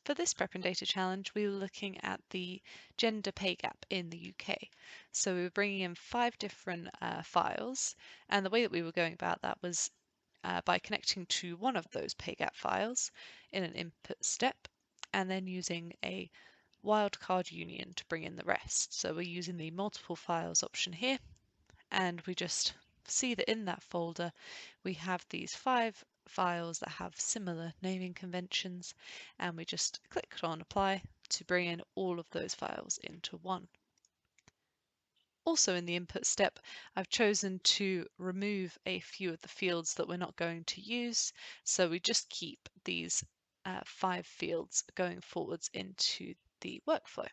for this Preppin data challenge, we were looking at the gender pay gap in the UK. So we were bringing in 5 different files, and the way that we were going about that was by connecting to one of those pay gap files in an input step, and then using a wildcard union to bring in the rest. So we're using the multiple files option here, and we just see that in that folder we have these 5 files that have similar naming conventions, and we just click on apply to bring in all of those files into one. Also in the input step, I've chosen to remove a few of the fields that we're not going to use, so we just keep these 5 fields going forwards into the workflow.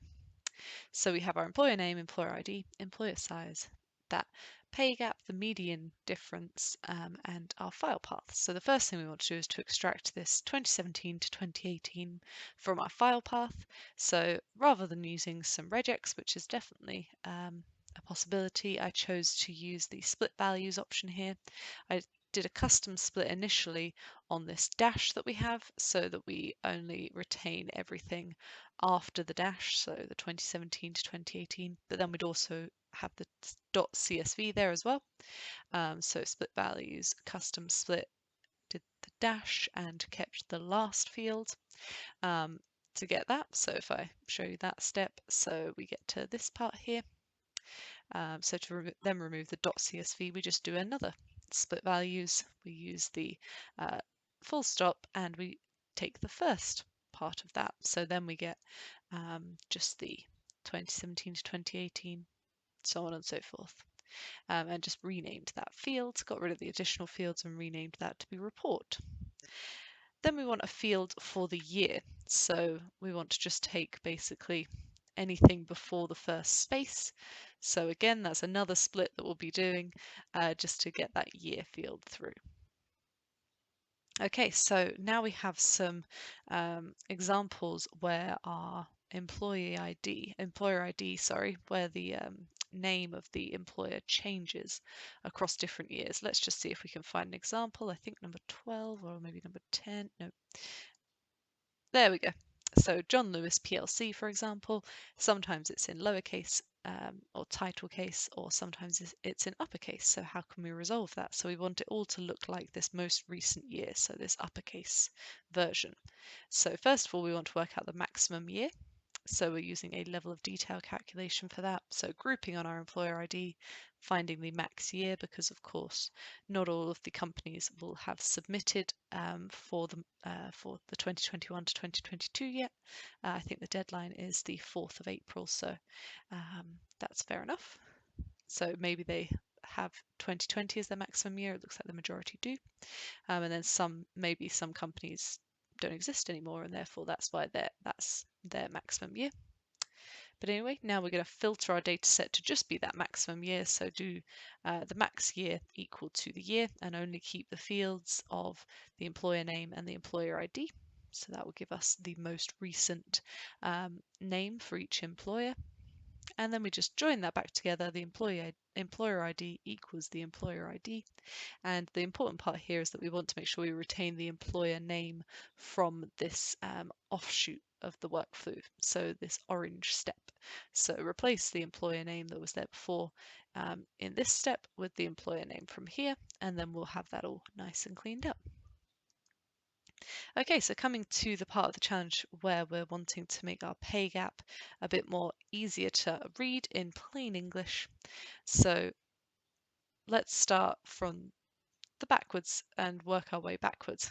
So we have our employer name, employer ID, employer size, that pay gap, the median difference, and our file path. So the first thing we want to do is to extract this 2017 to 2018 from our file path. So rather than using some regex, which is definitely a possibility, I chose to use the split values option here. I did a custom split initially on this dash that we have so that we only retain everything after the dash, so the 2017 to 2018, but then we'd also have the .csv there as well. So split values, custom split, did the dash and kept the last field to get that. So if I show you that step, so we get to this part here. So to then remove the .csv, we just do another split values. We use the full stop and we take the first part of that. So then we get just the 2017 to 2018, so on and so forth. And just renamed that field, got rid of the additional fields and renamed that to be report. Then we want a field for the year. So we want to just take basically anything before the first space. So again, that's another split that we'll be doing just to get that year field through. Okay, so now we have some examples where our employer ID, where the name of the employer changes across different years. Let's just see if we can find an example. I think number 12 or maybe number 10. No, there we go. So John Lewis PLC, for example, sometimes it's in lowercase or title case, or sometimes it's in uppercase. So how can we resolve that? So we want it all to look like this most recent year, so this uppercase version. So first of all, we want to work out the maximum year. So we're using a level of detail calculation for that. So grouping on our employer ID, finding the max year, because of course not all of the companies will have submitted for the 2021 to 2022 yet. I think the deadline is the 4th of April, so that's fair enough. So maybe they have 2020 as their maximum year. It looks like the majority do. And then maybe some companies don't exist anymore, and therefore that's why that's their maximum year. But anyway, now we're going to filter our data set to just be that maximum year. So do the max year equal to the year, and only keep the fields of the employer name and the employer ID. So that will give us the most recent name for each employer. And then we just join that back together. The employer ID equals the employer ID. And the important part here is that we want to make sure we retain the employer name from this offshoot of the workflow, so this orange step. So replace the employer name that was there before in this step with the employer name from here, and then we'll have that all nice and cleaned up. Okay, so coming to the part of the challenge where we're wanting to make our pay gap a bit more easier to read in plain English. So let's start from the backwards and work our way backwards.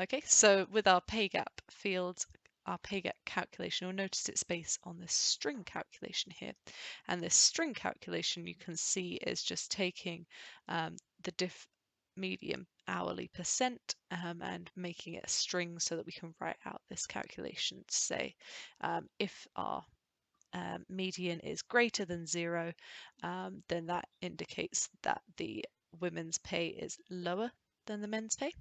Okay, so with our pay gap field, our pay gap calculation, you'll notice it's based on this string calculation here. And this string calculation you can see is just taking the median hourly percent and making it a string so that we can write out this calculation to say if our median is greater than 0, then that indicates that the women's pay is lower than the men's pay.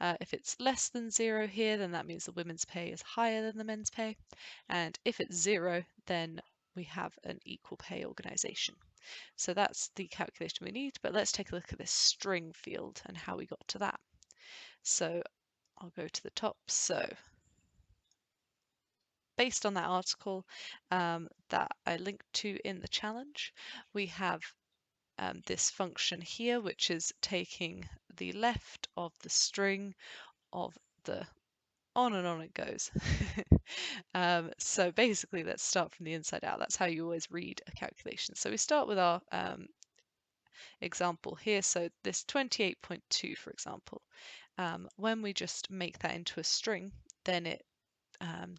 If it's less than 0 here, then that means the women's pay is higher than the men's pay. And if it's 0, then we have an equal pay organisation. So that's the calculation we need, but let's take a look at this string field and how we got to that. So I'll go to the top. So based on that article that I linked to in the challenge, we have this function here, which is taking the left of the string of the on and on it goes. So basically, let's start from the inside out. That's how you always read a calculation. So we start with our example here. So this 28.2, for example, when we just make that into a string, then it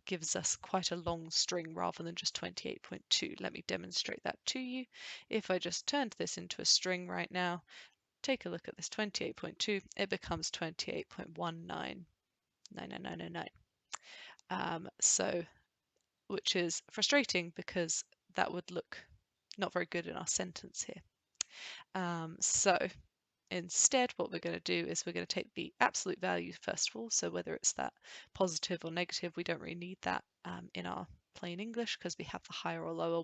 gives us quite a long string rather than just 28.2. Let me demonstrate that to you. If I just turned this into a string right now, take a look at this 28.2, it becomes 28.199999. So, which is frustrating because that would look not very good in our sentence here. So instead, what we're going to do is we're going to take the absolute value first of all. So whether it's that positive or negative, we don't really need that in our plain English because we have the higher or lower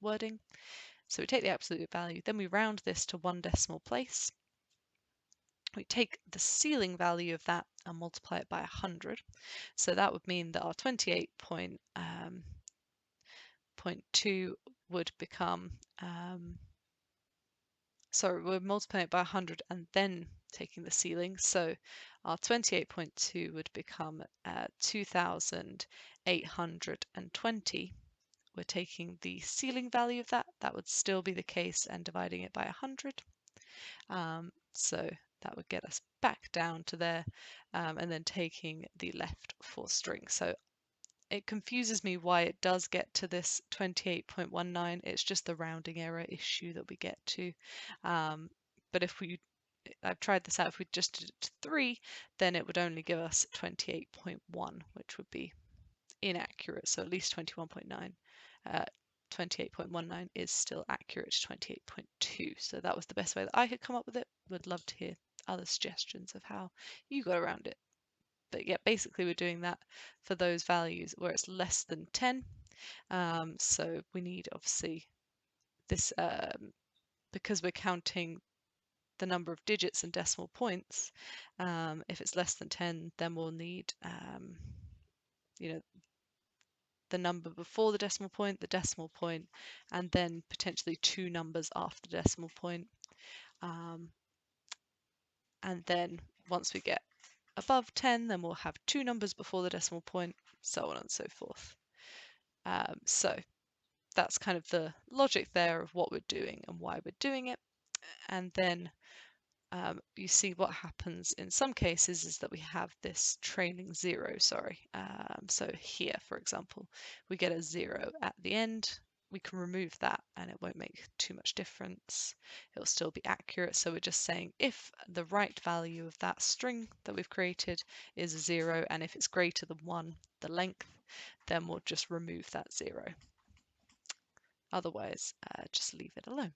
wording. So we take the absolute value, then we round this to 1 decimal place. We take the ceiling value of that and multiply it by 100. So that would mean that our 28.2 would become, sorry, we're multiplying it by 100 and then taking the ceiling. So our 28.2 would become 2,820. We're taking the ceiling value of that. That would still be the case and dividing it by 100. So that would get us back down to there, and then taking the left for string. So it confuses me why it does get to this 28.19. It's just the rounding error issue that we get to. But I've tried this out, if we just did it to 3, then it would only give us 28.1, which would be inaccurate. So at least 21.9. 28.19 is still accurate to 28.2. So that was the best way that I could come up with it. Would love to hear other suggestions of how you got around it. But yeah, basically we're doing that for those values where it's less than 10. So we need obviously this, because we're counting the number of digits and decimal points, if it's less than 10, then we'll need you know, the number before the decimal point, and then potentially 2 numbers after the decimal point. And then once we get above 10, then we'll have 2 numbers before the decimal point, so on and so forth. So that's kind of the logic there of what we're doing and why we're doing it. And then you see what happens in some cases is that we have this trailing 0, sorry. So here, for example, we get a 0 at the end. We can remove that and it won't make too much difference. It'll still be accurate. So we're just saying if the right value of that string that we've created is 0, and if it's greater than 1, the length, then we'll just remove that 0. Otherwise, just leave it alone.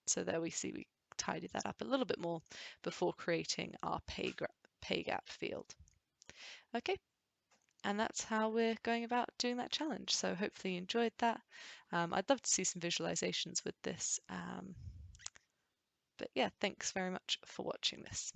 So there we see we tidy that up a little bit more before creating our pay gap field. Okay, and that's how we're going about doing that challenge. So hopefully you enjoyed that. I'd love to see some visualizations with this. But yeah, thanks very much for watching this.